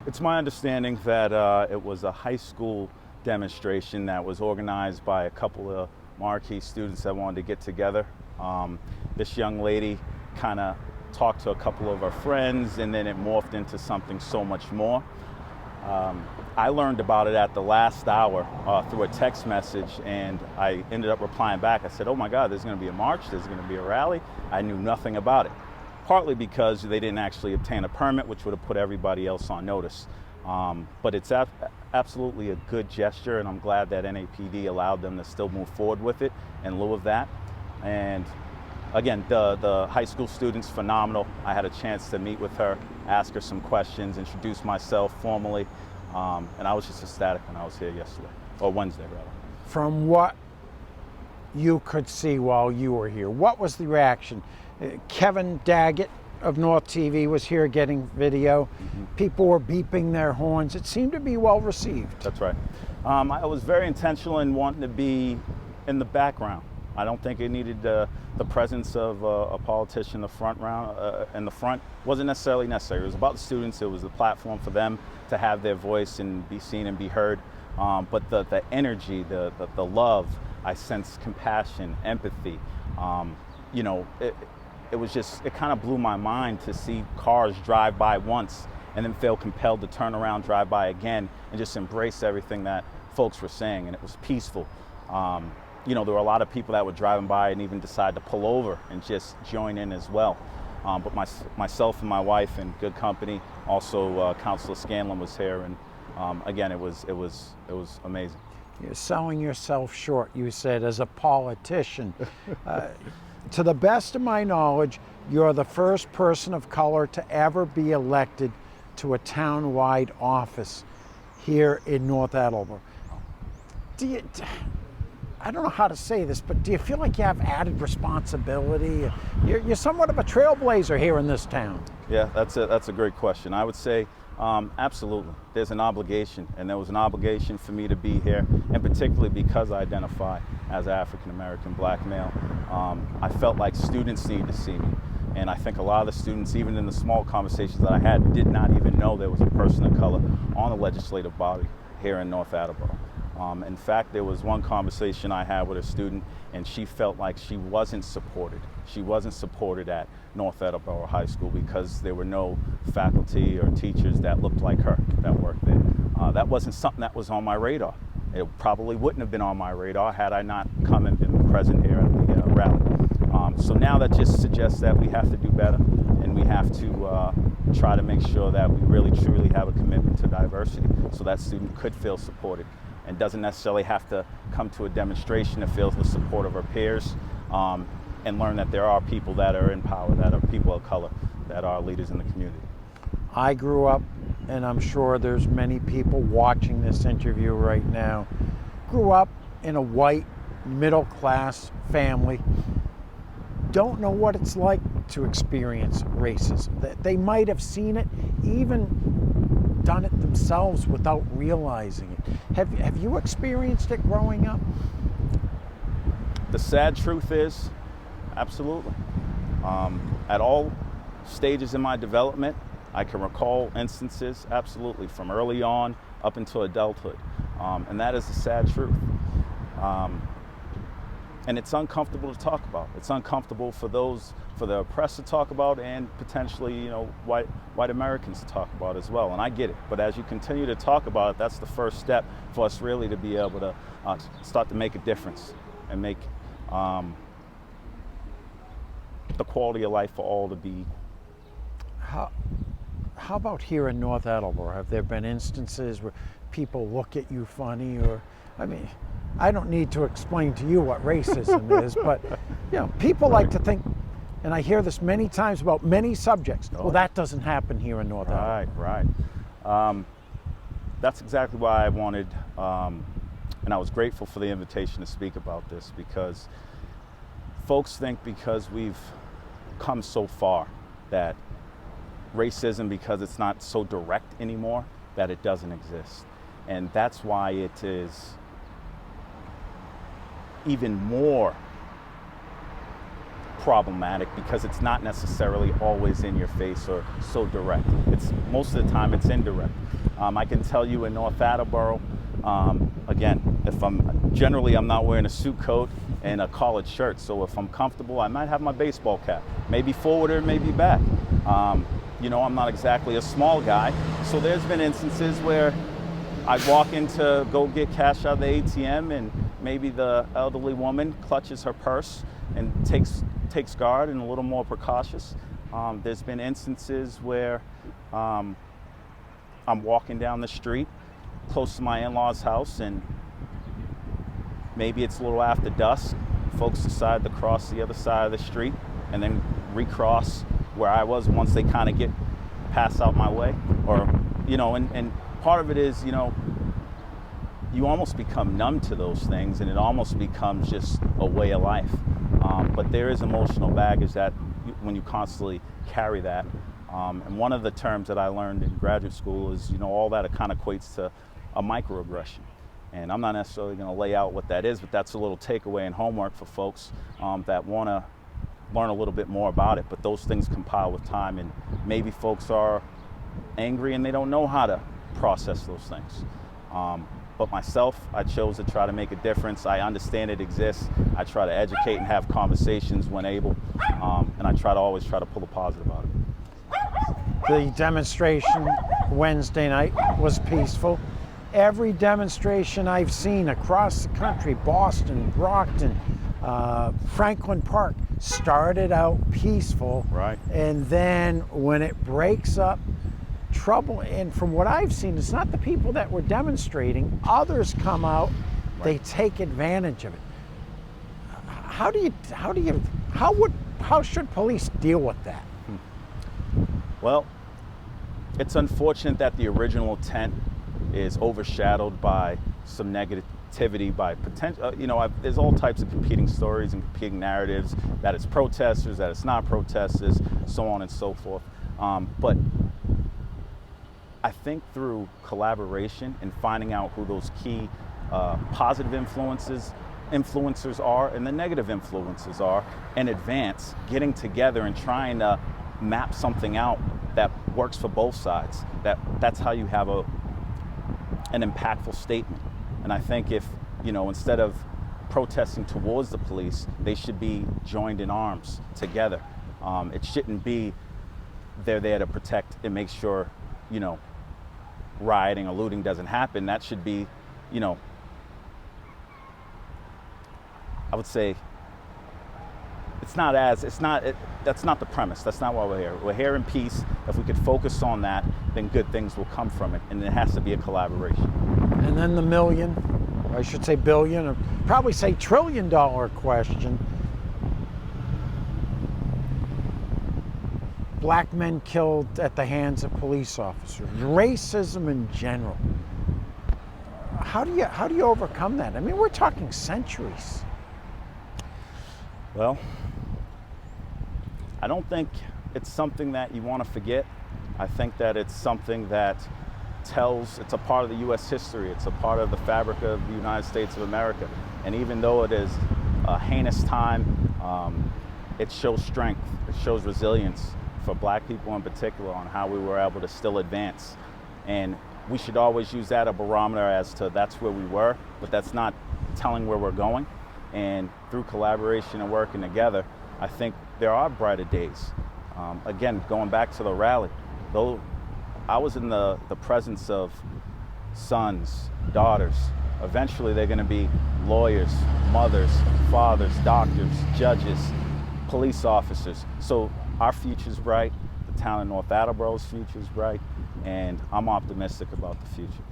It's my understanding that it was a high school demonstration that was organized by a couple of marquee students that wanted to get together. This young lady kind of talked to a couple of her friends, and then it morphed into something so much more. I learned about it at the last hour through a text message, and I ended up replying back. I said, oh my God, there's going to be a march, there's going to be a rally. I knew nothing about it, partly because they didn't actually obtain a permit, which would have put everybody else on notice. But it's absolutely a good gesture, and I'm glad that NAPD allowed them to still move forward with it in lieu of that. And again, the high school student's phenomenal. I had a chance to meet with her, ask her some questions, introduce myself formally, and I was just ecstatic when I was here yesterday, or Wednesday rather. From what you could see while you were here, what was the reaction? Kevin Daggett of North TV was here getting video. Mm-hmm. People were beeping their horns. It seemed to be well received. That's right. I was very intentional in wanting to be in the background. I don't think it needed the presence of a politician in the front wasn't necessarily necessary. It was about the students. It was the platform for them to have their voice and be seen and be heard. But the energy, the love, I sensed compassion, empathy. It was just, it kind of blew my mind to see cars drive by once and then feel compelled to turn around, drive by again, and just embrace everything that folks were saying. And it was peaceful. There were a lot of people that were driving by and even decide to pull over and just join in as well. But myself and my wife in good company, also Councilor Scanlon was here, and again, it was amazing. You're selling yourself short, you said, as a politician. To the best of my knowledge, you're the first person of color to ever be elected to a town-wide office here in North Attleboro. I don't know how to say this, but do you feel like you have added responsibility? You're somewhat of a trailblazer here in this town. Yeah, that's a great question. I would say absolutely. There's an obligation, and there was an obligation for me to be here, and particularly because I identify as African American black male. I felt like students need to see me, and I think a lot of the students, even in the small conversations that I had, did not even know there was a person of color on the legislative body here in North Attleboro. In fact, there was one conversation I had with a student, and she felt like she wasn't supported. She wasn't supported at North Attleboro High School because there were no faculty or teachers that looked like her that worked there. That wasn't something that was on my radar. It probably wouldn't have been on my radar had I not come and been present here at the rally. So now that just suggests that we have to do better, and we have to try to make sure that we really truly have a commitment to diversity so that student could feel supported and doesn't necessarily have to come to a demonstration to feel the support of her peers, and learn that there are people that are in power, that are people of color, that are leaders in the community. I grew up, and I'm sure there's many people watching this interview right now, grew up in a white, middle-class family, don't know what it's like to experience racism. They might have seen it, even done it themselves without realizing it. Have you experienced it growing up? The sad truth is, absolutely. At all stages in my development, I can recall instances, absolutely, from early on up until adulthood. And that is the sad truth. And it's uncomfortable to talk about. It's uncomfortable for the oppressed to talk about, and potentially, white Americans to talk about as well. And I get it. But as you continue to talk about it, that's the first step for us really to be able to start to make a difference and make the quality of life for all to be. How about here in North Attleboro? Have there been instances where people look at you funny, or, I don't need to explain to you what racism is, but people like to think, and I hear this many times about many subjects, well, that doesn't happen here in North Attleboro. Right. That's exactly why I wanted, and I was grateful for the invitation to speak about this, because folks think because we've come so far that racism, because it's not so direct anymore, that it doesn't exist. And that's why it is even more problematic because it's not necessarily always in your face or so direct. It's most of the time it's indirect. I can tell you in North Attleboro, again, if I'm not wearing a suit coat and a collared shirt, so if I'm comfortable, I might have my baseball cap, maybe forward or maybe back. You know, I'm not exactly a small guy, so there's been instances where I walk in to go get cash out of the ATM and maybe the elderly woman clutches her purse and takes guard and a little more precautious. There's been instances where I'm walking down the street close to my in-laws' house and maybe it's a little after dusk. Folks decide to cross the other side of the street and then recross where I was once they kind of pass out my way. Or, you know, and part of it is, you know, you almost become numb to those things and it almost becomes just a way of life. But there is emotional baggage that when you constantly carry that. And one of the terms that I learned in graduate school is, you know, all that it kind of equates to a microaggression. And I'm not necessarily going to lay out what that is, but that's a little takeaway and homework for folks that want to learn a little bit more about it. But those things compile with time, and maybe folks are angry and they don't know how to process those things. But myself, I chose to try to make a difference. I understand it exists. I try to educate and have conversations when able, and I always try to pull a positive out of it. The demonstration Wednesday night was peaceful. Every demonstration I've seen across the country, Boston, Brockton, Franklin Park, started out peaceful. Right. And then when it breaks up, trouble, and from what I've seen, it's not the people that were demonstrating. Others come out, right. They take advantage of it. How should police deal with that? Well, it's unfortunate that the original intent is overshadowed by some negativity, by potential. There's all types of competing stories and competing narratives, that it's protesters, that it's not protesters, so on and so forth. But I think through collaboration and finding out who those key positive influencers are and the negative influences are, in advance, getting together and trying to map something out that works for both sides. That's how you have an impactful statement. And I think if, instead of protesting towards the police, they should be joined in arms together. It shouldn't be they're there to protect and make sure, rioting or looting doesn't happen. That should be, I would say, that's not the premise. That's not why we're here. We're here in peace. If we could focus on that, then good things will come from it. And it has to be a collaboration. And then the billion, or probably say $1 trillion question. Black men killed at the hands of police officers. Racism in general. How do you overcome that? I mean, we're talking centuries. Well, I don't think it's something that you want to forget. I think that it's something that it's a part of the U.S. history. It's a part of the fabric of the United States of America. And even though it is a heinous time, it shows strength. It shows resilience for Black people in particular on how we were able to still advance. And we should always use that as a barometer as to that's where we were, but that's not telling where we're going. And through collaboration and working together, I think there are brighter days. Again, going back to the rally, though I was in the presence of sons, daughters. Eventually they're going to be lawyers, mothers, fathers, doctors, judges, police officers. So our future's bright. The town of North Attleboro's future's bright. And I'm optimistic about the future.